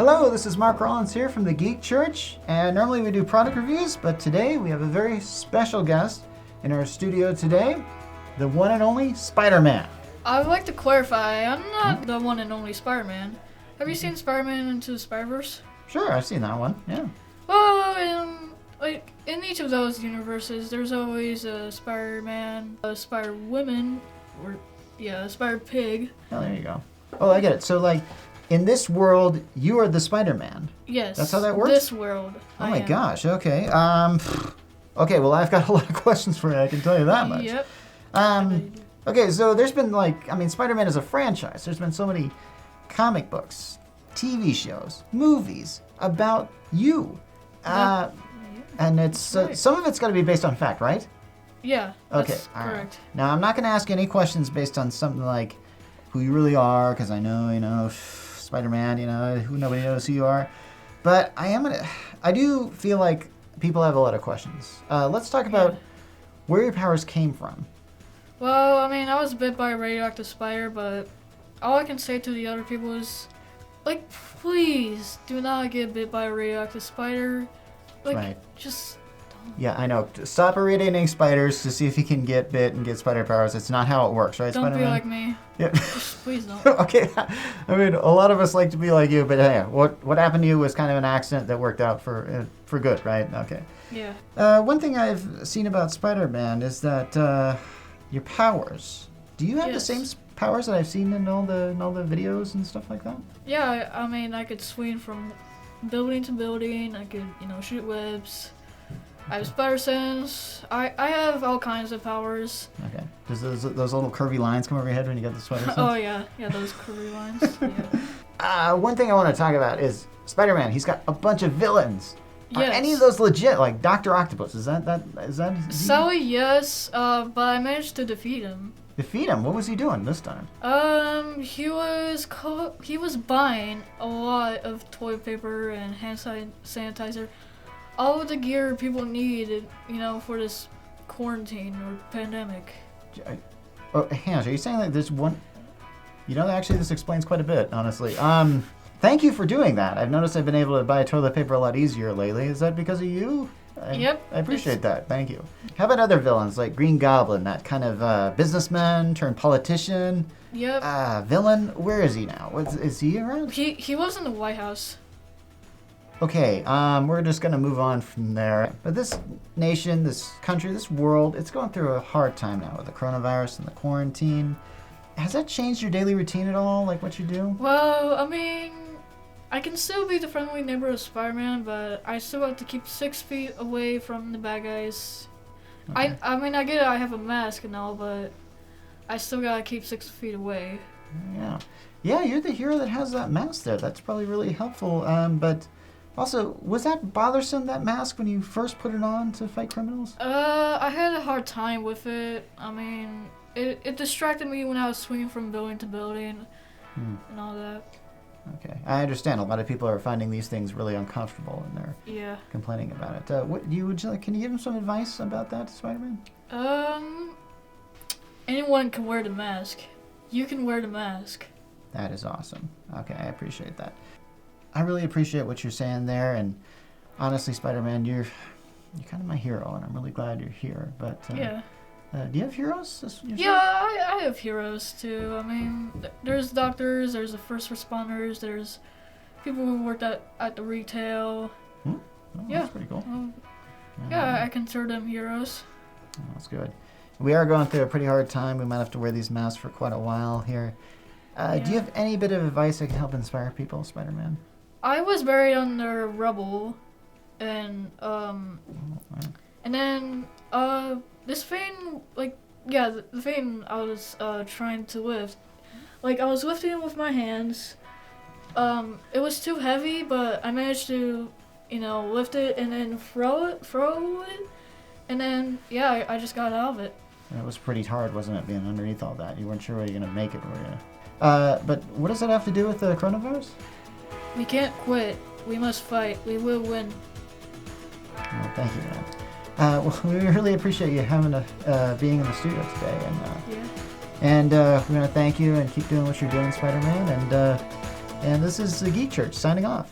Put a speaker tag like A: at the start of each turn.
A: Hello, this is Mark Rollins here from the Geek Church, and normally we do product reviews, but today we have a very special guest in our studio today, the one and only Spider-Man.
B: I would like to clarify, I'm not the one and only Spider-Man. Have you seen Spider-Man Into the Spider-Verse?
A: Sure, I've seen that one, yeah.
B: Well, in each of those universes, there's always a Spider-Man, a Spider-Woman, or, a Spider-Pig.
A: Oh, there you go. Oh, I get it. So, in this world, you are the Spider-Man.
B: Yes.
A: That's how that works?
B: This world.
A: Oh my gosh, okay. Okay, well, I've got a lot of questions for you, I can tell you that much.
B: Yep.
A: Okay, so there's been Spider-Man is a franchise. There's been so many comic books, TV shows, movies about you. And it's
B: right.
A: some of it's got to be based on fact, right?
B: Yeah,
A: Okay,
B: that's
A: all right.
B: correct.
A: Now, I'm not going to ask any questions based on something like who you really are, because I know, Spider-Man, who nobody knows who you are. But I do feel like people have a lot of questions. Let's talk about where your powers came from.
B: Well, I was bit by a radioactive spider, but all I can say to the other people is, please do not get bit by a radioactive spider.
A: Right.
B: Just
A: Yeah, I know. Stop irradiating spiders to see if you can get bit and get spider powers. It's not how it works, right,
B: don't
A: Spider-Man?
B: be like me.
A: Yeah.
B: Just please don't.
A: Okay. A lot of us like to be like you, but hey, what happened to you was kind of an accident that worked out for good, right? Okay.
B: Yeah.
A: One thing I've seen about Spider-Man is that your powers. Do you have the
B: Yes.
A: same powers that I've seen in all the videos and stuff like that?
B: Yeah, I could swing from building to building. I could, shoot webs. I have spider sense. I have all kinds of powers.
A: Okay. Does those little curvy lines come over your head when you get the sweater sense?
B: Oh yeah, those curvy lines. Yeah.
A: One thing I want to talk about is Spider-Man. He's got a bunch of villains. Are
B: Yes.
A: any of those legit? Like Dr. Octopus? Is that?
B: Sally, yes, but I managed to defeat him.
A: Defeat him? What was he doing this time?
B: He was buying a lot of toilet paper and hand sanitizer, all of the gear people need, for this quarantine or pandemic.
A: Oh, Hans, are you saying that there's one? Actually, this explains quite a bit, honestly. Thank you for doing that. I've noticed I've been able to buy toilet paper a lot easier lately. Is that because of you?
B: Yep.
A: I appreciate that. Thank you. How about other villains like Green Goblin, that kind of businessman turned politician?
B: Yep.
A: Villain. Where is he now? Is he around?
B: He was in the White House.
A: Okay, we're just gonna move on from there. But this nation, this country, this world, it's going through a hard time now with the coronavirus and the quarantine. Has that changed your daily routine at all, like what you do?
B: Well, I can still be the friendly neighbor of Spider-Man, but I still have to keep 6 feet away from the bad guys.
A: Okay.
B: I get it, I have a mask and all, but I still gotta keep 6 feet away.
A: Yeah. Yeah, you're the hero that has that mask there. That's probably really helpful. But also, was that bothersome, that mask, when you first put it on to fight criminals?
B: I had a hard time with it. It distracted me when I was swinging from building to building and all that.
A: Okay, I understand. A lot of people are finding these things really uncomfortable, and they're complaining about it. Can you give them some advice about that, Spider-Man?
B: Anyone can wear the mask. You can wear the mask.
A: That is awesome. Okay, I appreciate that. I really appreciate what you're saying there, and honestly, Spider-Man, you're kind of my hero, and I'm really glad you're here. But do you have heroes?
B: I have heroes too. There's doctors, there's the first responders, there's people who worked at the retail.
A: Oh, that's pretty cool.
B: I consider them heroes.
A: Oh, that's good. We are going through a pretty hard time. We might have to wear these masks for quite a while here. Do you have any bit of advice that can help inspire people, Spider-Man?
B: I was buried under rubble, and then this thing, the thing I was trying to lift, I was lifting it with my hands. It was too heavy, but I managed to, lift it and then throw it, and then I just got out of it.
A: It was pretty hard, wasn't it, being underneath all that? You weren't sure whether you were gonna make it, were you? But what does that have to do with the coronavirus?
B: We can't quit. We must fight. We will win.
A: Well, thank you, man. Well, we really appreciate you having being in the studio today, and we're gonna thank you and keep doing what you're doing, Spider-Man. And And this is the Geek Church signing off.